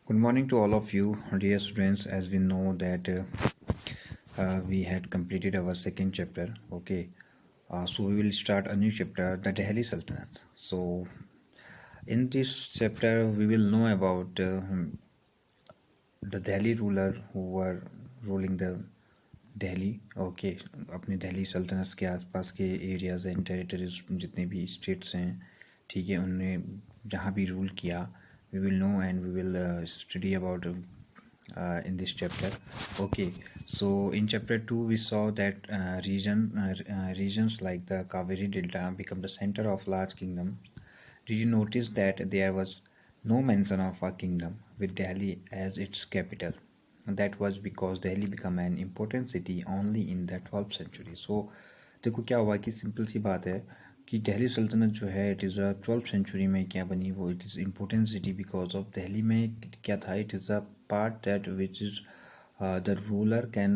Good morning to all of you, dear students. As we know that we had completed our second chapter. Okay, so we will start a new chapter, the Delhi Sultanate. So in this chapter, we will know about the Delhi ruler who were ruling the Delhi okay अपने दिल्ली सल्तनत के आसपास के areas and territories जितने भी states हैं ठीक है उनने जहाँ भी रूल किया we will know and we will study about in this chapter. Okay, so in chapter 2 we saw that regions like the Kaveri Delta become the center of large kingdom. Did you notice that there was no mention of a kingdom with Delhi as its capital? That was because Delhi became an important city only in the 12th century. So देखो क्या हुआ कि simple सी बात है कि दिल्ली सल्तनत जो है इट इज़ 12th सेंचुरी में क्या बनी वो it is important city because of Delhi में क्या था it is a part that which is the ruler can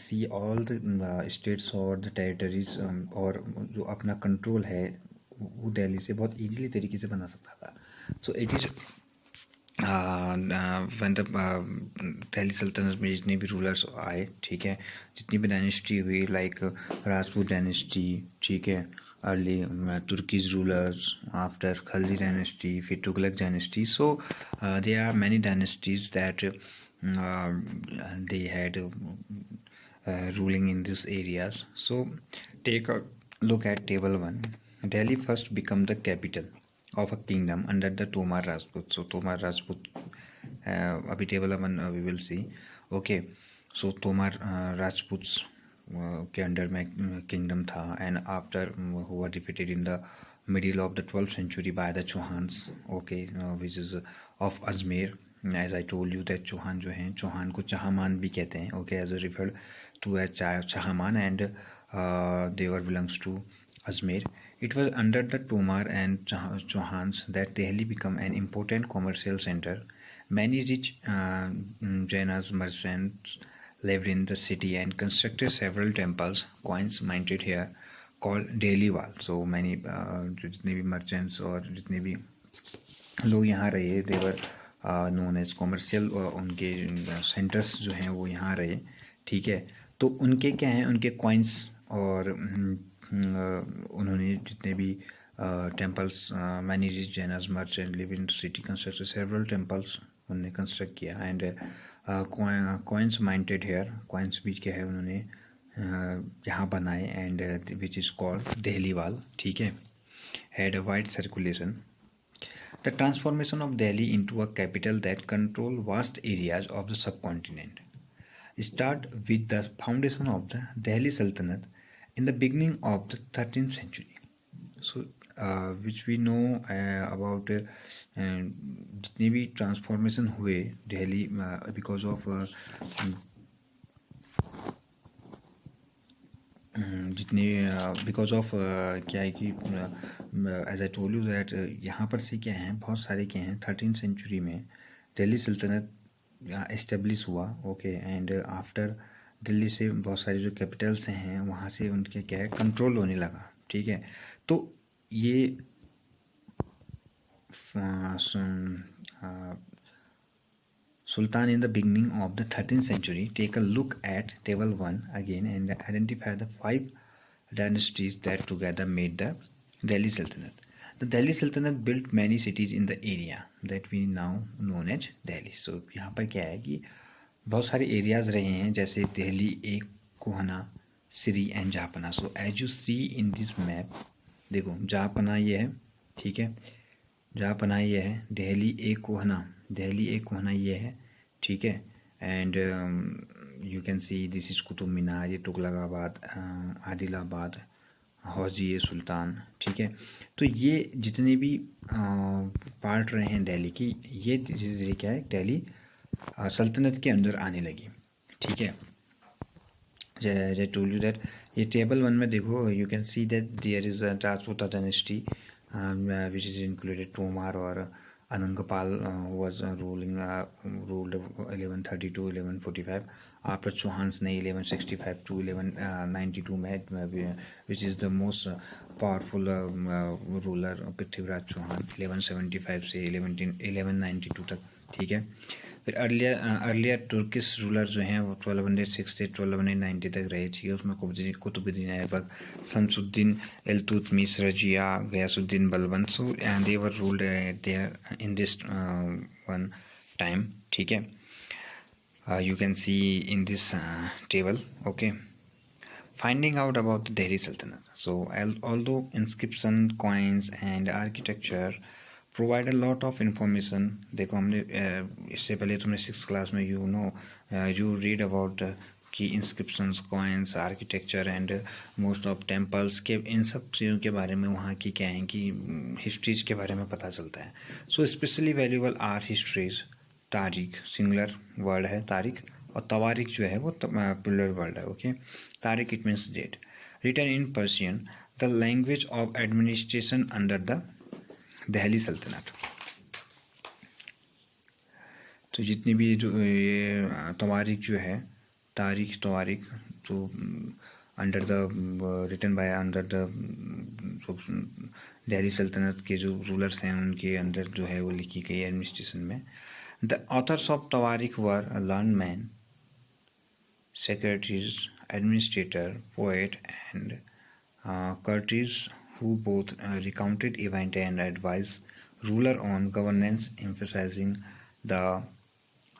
see all the states और द टेरिटरीज और जो अपना कंट्रोल है वो दिल्ली से बहुत ईजीली तरीके से बना सकता था. सो it is one the Delhi सल्तनत में जितने भी रूलर्स आए ठीक है जितनी भी डायनेस्टी हुई लाइक राजपूत डायनेस्टी ठीक है early Turkish rulers after Khalji dynasty फिर Tughlaq dynasty so there are many dynasties that they had ruling in these areas. So take a look at table 1. Delhi first became the capital of a kingdom under the Tomar Rajput. So Tomar Rajput abhi table 1 we will see. Okay, so Tomar Rajputs के under में kingdom था and after हुआ defeated in the middle of the 12th century by the Chauhans. Okay, which is of Ajmer. As I told you that Chauhan जो हैं चौहान को चाहमान भी कहते हैं. Okay, as a referred to as Chahaman and they were belongs to Ajmer. It was under the Tomar and Chauhans that Delhi became an important commercial center. Many rich Jainas merchants lived in the city and constructed several temples, coins minted here, called Delhi Wall. So many जितने भी merchants और जितने भी लोग यहाँ रहे देवर known as commercial उनके centres जो हैं वो यहाँ रहे ठीक है. तो उनके क्या हैं उनके कॉइन्स और उन्होंने जितने भी temples many rich Janus merchant live in city construct several temples उन्होंने कंस्ट्रक्ट किया and coins minted hair coins भी क्या है उन्होंने यहाँ बनाए and which is called Delhi वाल ठीक है had a wide circulation. The transformation of Delhi into a capital that controls vast areas of the subcontinent start with the foundation of the Delhi Sultanate in the beginning of the 13th century. So, which we know about जितने भी transformation हुए Delhi because of जितने because of क्या है कि as I told you that यहाँ पर से क्या हैं बहुत सारे क्या हैं 13th सेंचुरी में दिल्ली सल्तनत इस्टेब्लिश हुआ. ओके एंड आफ्टर दिल्ली से बहुत सारे जो कैपिटल्स हैं वहाँ से उनके क्या है कंट्रोल होने लगा ठीक है. तो ये Sultan in the beginning of the 13th century. Take a look at table 1 again and identify the 5 dynasties that together made the Delhi Sultanate. The Delhi Sultanate built many cities in the area that we now known as Delhi. So यहाँ पर क्या है कि बहुत सारे areas रहे हैं जैसे दिल्ली एक Kohna Siri and Jahanpanah. So as you see in this map देखो जहाँपना ये है ठीक है जहाँपना ये है दिल्ली एक कोहना ये है ठीक है and you can see this is Qutub Minar ये तुगलकाबाद आदिलाबाद हौजी सुल्तान ठीक है. तो ये जितने भी पार्ट रहे हैं दिल्ली की ये धीरे क्या है दिल्ली सल्तनत के अंदर आने लगी ठीक है. जय टोल्ड यू दैट ये टेबल 1 में देखो you can see that there is a Rajputa dynasty which is included Tomar or Anangapal was ruled 1132 1145. After Chauhans ने 1165 to 1192 में which is the most powerful ruler Prithviraj Chauhan 1175 से 1192 तक, ठीक है। फिर अर्लियर तुर्किश रूलर जो हैं वो 1206 से 1290 तक रहे, ठीक है। उसमें Qutubuddin Aibak, Shamsuddin Iltutmish, Razia, Ghiyasuddin Balban, so and they were ruled there in this one time, ठीक है। You can see in this table, okay. Finding out about the Delhi Sultanate. So although inscription, coins and architecture provide a lot of information, देखो हमने इससे पहले तुमने 6th class में you read about कि inscriptions, coins, architecture and most of temples के इन सब चीज़ों के बारे में वहाँ की क्या है कि histories के बारे में पता चलता है। So especially valuable are histories, तारीख सिंगुलर वर्ड है तारीख, और तवारीख जो है वो प्लूरल वर्ड है, okay. Tarikh it means date, written in Persian, the language of administration under the Delhi Sultanate. तो जितनी भी जो ये तवारीख जो है, तारीख तवारीख तो under the written by under the Delhi Sultanate के जो रूलर्स हैं उनके अंदर जो है वो लिखी गई एडमिनिस्ट्रेशन में। The authors of Tawarikh were a learned men, secretaries, administrator, poet, and courtiers who both recounted events and advised ruler on governance, emphasizing the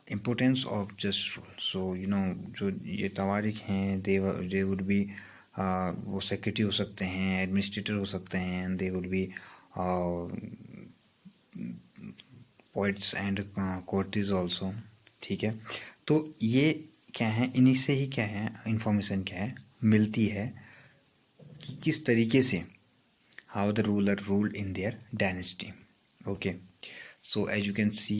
importance of just rule. So जो ये तवारीख हैं they would be वो secretary हो सकते हैं, administrator हो सकते हैं, and they would be poets and courtiers also, ठीक है। तो ये क्या है, इन्हीं से ही क्या है इंफॉर्मेशन क्या है मिलती है कि किस तरीके से how the ruler ruled in their dynasty, okay. So as you can see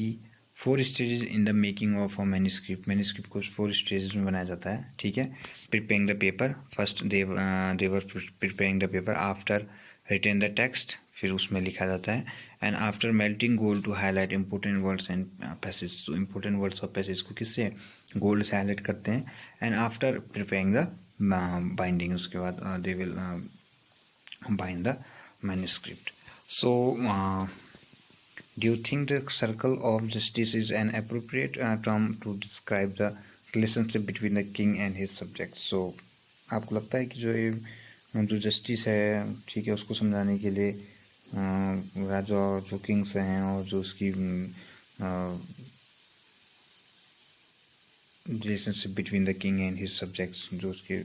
4 stages in the making of a manuscript को 4 स्टेजेस में बनाया जाता है, ठीक है। Preparing the paper, first they were preparing the paper, after written the text, फिर उसमें लिखा जाता है, and after melting gold to highlight important words and passage. तो इंपॉर्टेंट वर्ड्स और पैसेज को किससे गोल्ड से हाईलाइट करते हैं, and after preparing the binding, उसके बाद they will bind the manuscript. So do you think the circle of justice is an appropriate term to describe the relationship between the king and his subject? So आपको लगता है कि जो justice है, ठीक है, उसको समझाने के लिए राजा और जो किंग्स हैं और जो उसकी relationship between the king and his subjects, जो उसके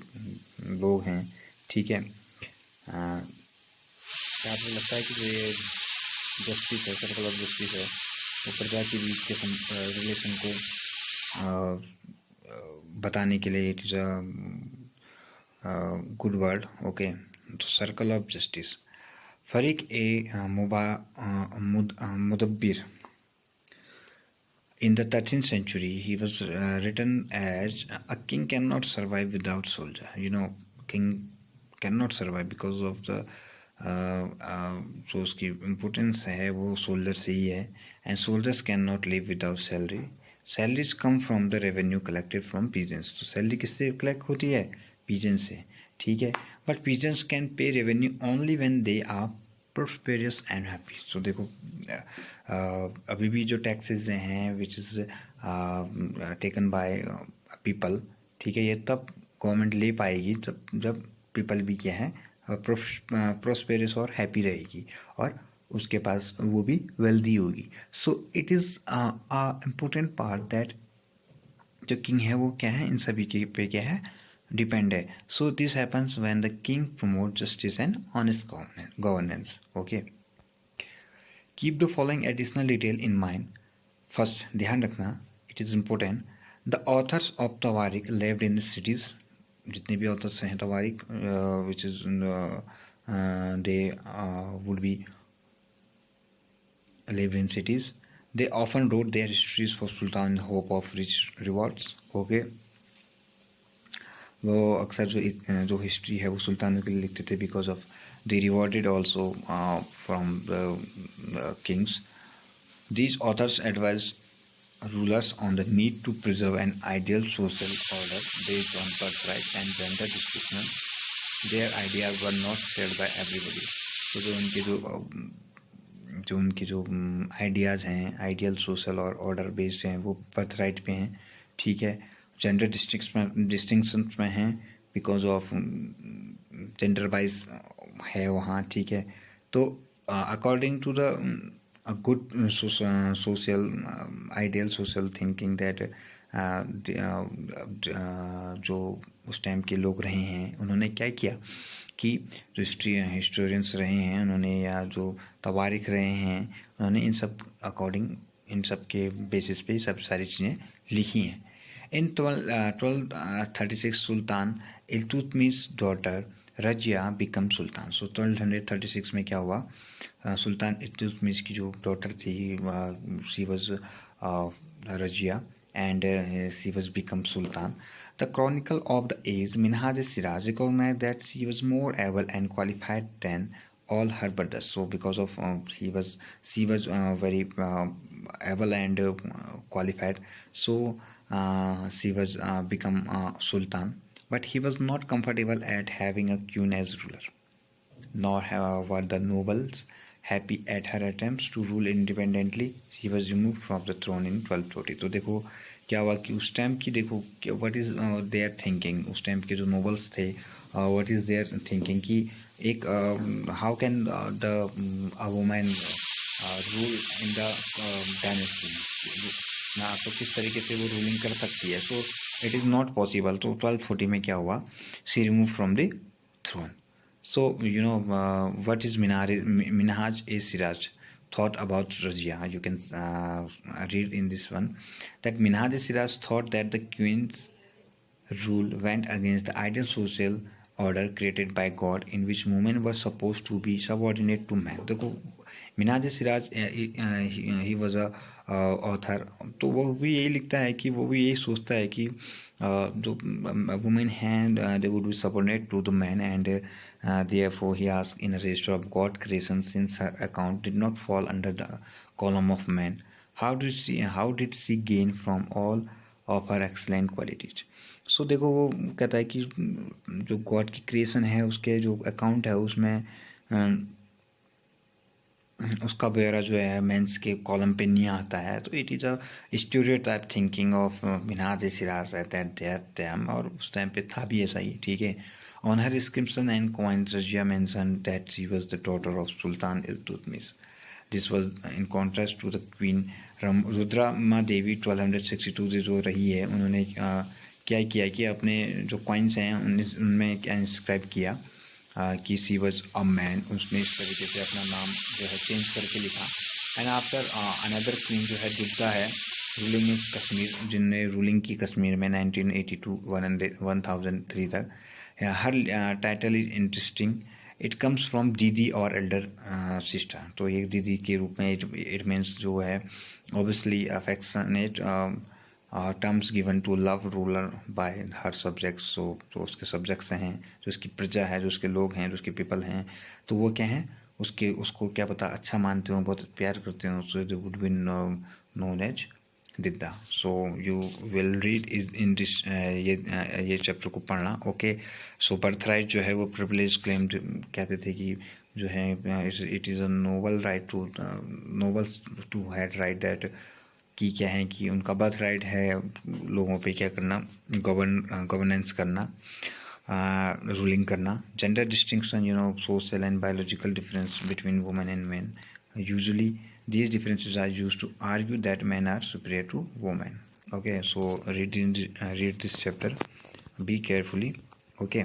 लोग हैं, ठीक है, क्या आपको लगता है कि जो ये जस्टिस है, सर्कल ऑफ जस्टिस है, वो प्रजा के बीच के रिलेशन को बताने के लिए it is a good word, okay. तो सर्कल ऑफ जस्टिस, फरीक e Mudabbir in the 13th century, he was written as a king cannot survive without soldier. King cannot survive because of the जो उसकी इम्पोर्टेंस है वो सोल्जर से ही है, and soldiers can not live without salary, salaries come from the revenue collected from peasants. तो salary किससे collect होती है, पीजेंट से, ठीक है। But peasants can pay revenue only when they are prosperous and happy. So देखो अभी भी जो टैक्सेस हैं which is taken by people, ठीक है, ये तब गवर्नमेंट ले पाएगी जब पीपल भी क्या है प्रोस्पेरियस और हैप्पी रहेगी, और उसके पास वो भी वेल्दी होगी। सो it is important part that जो किंग है वो क्या है इन सभी के पे क्या है डिपेंड है। So this happens when the king promote justice and honest governance, okay. Keep the following additional detail in mind. First, ध्यान रखना, it is important, the authors of तवारीख लिव्ड इन द सिटीज़। जितने भी authors हैं तवारीख which is they would be lived in cities. They often wrote their histories for sultan in hope of rich rewards, okay. वो अक्सर जो history है वो सुल्तानों के लिए लिखते थे because of they rewarded also from the Kings. These authors advise rulers on the need to preserve an ideal social order based on birthright and gender distribution, their ideas were not shared by everybody. तो जो उनके जो ideas हैं, ideal social और order based हैं, वो birth right पे हैं, ठीक है. जेंडर डिस्टिंक्शंस में हैं बिकॉज ऑफ जेंडर वाइज है वहाँ, ठीक है. तो according to the a good social ideal social thinking that जो उस टाइम के लोग रहे हैं, उन्होंने क्या किया कि जो हिस्टोरियंस रहे हैं उन्होंने, या जो तवारीख रहे हैं उन्होंने, इन सब अकॉर्डिंग, इन सब के बेसिस पे सब सारी चीज़ें लिखी हैं. इन 1236 सुल्तान इल्तुतमिश डॉटर रजिया बिकम सुल्तान. सो 1236 में क्या हुआ, सुल्तान इल्तुतमिश की जो डॉटर थी, she was Razia and she was become sultan. The chronicle of the age, Minhaj-e-Siraj, recognized that she was more able and qualified than all her brothers. So because of she was very able and qualified, so she was become sultan, but he was not comfortable at having a queen as ruler, nor were the nobles happy at her attempts to rule independently. She was removed from the throne in 1240. तो देखो क्या हुआ कि उस time की, देखो what is there thinking, उस time के जो नोबल्स थे, व्हाट इज देयर थिंकिंग कि एक how can the women rule in the dynasty ना, तो किस तरीके से वो रूलिंग कर सकती है. So it is not possible. तो 1240 में क्या हुआ, she remove from the throne. So, what is Minhaj-e-Siraj thought about Razia? You can read in this one that Minhaj-e-Siraj thought that the queen's rule went against the ideal social order created by God, in which women were supposed to be subordinate to men. देखो, Minhaj-e-Siraj he was a author, तो वो भी यही लिखता है कि वो भी यही सोचता है कि जो women हैं, they would be subordinate to the men, and therefore he asked in a register of God creation, since her account did not fall under the column of men, how did she gain from all of her excellent qualities. So देखो वो कहता है कि जो God की creation है उसके जो अकाउंट है उसमें उसका ब्यौरा जो है मेंस के कॉलम पे नहीं आता है. तो it is a stereotype thinking of Minhaj e Siraj at that time, और उस टाइम पे था भी ऐसा ही, ठीक है. On her inscription and coin, Razia mentioned that she was the daughter of Sultan Iltutmish. This was in contrast to the Queen Rudrama देवी 1262 से जो रही है. उन्होंने क्या किया कि अपने जो कॉइन्स हैं उनमें क्या इंस्क्राइब किया कि सी वॉज अ मैन. उसने इस तरीके से अपना नाम जो है चेंज करके लिखा. एंड आफ्टर अनदर क्वीन जो है दुग्धा है, रूलिंग इन कश्मीर, जिनने रूलिंग की कश्मीर में 1982 1003 तक. हर title is interesting. It comes from didi और एल्डर सिस्टर. तो एक दीदी के रूप में इट मीन्स जो है obviously affectionate terms given to love ruler by her subjects. जो उसके सब्जेक्ट्स हैं, जो उसकी प्रजा है, जो उसके लोग हैं, जो उसके पीपल हैं, तो वो क्या हैं, उसको क्या पता अच्छा मानते हो, बहुत प्यार करते हो. So they would be known as Didda. So you will read is in this, ये चैप्टर को पढ़ना. ओके. सो बर्थ राइट जो है वो प्रिविलेज क्लेम कहते थे कि जो है it is a noble right to nobles to had right that कि क्या है कि उनका बर्थ राइट है लोगों पे क्या करना, गवर्नेंस करना, रूलिंग करना. Gender distinction, social and biological difference between women and man. Usually these differences are used to argue that men are superior to women. Okay, so read this chapter, be carefully. Okay.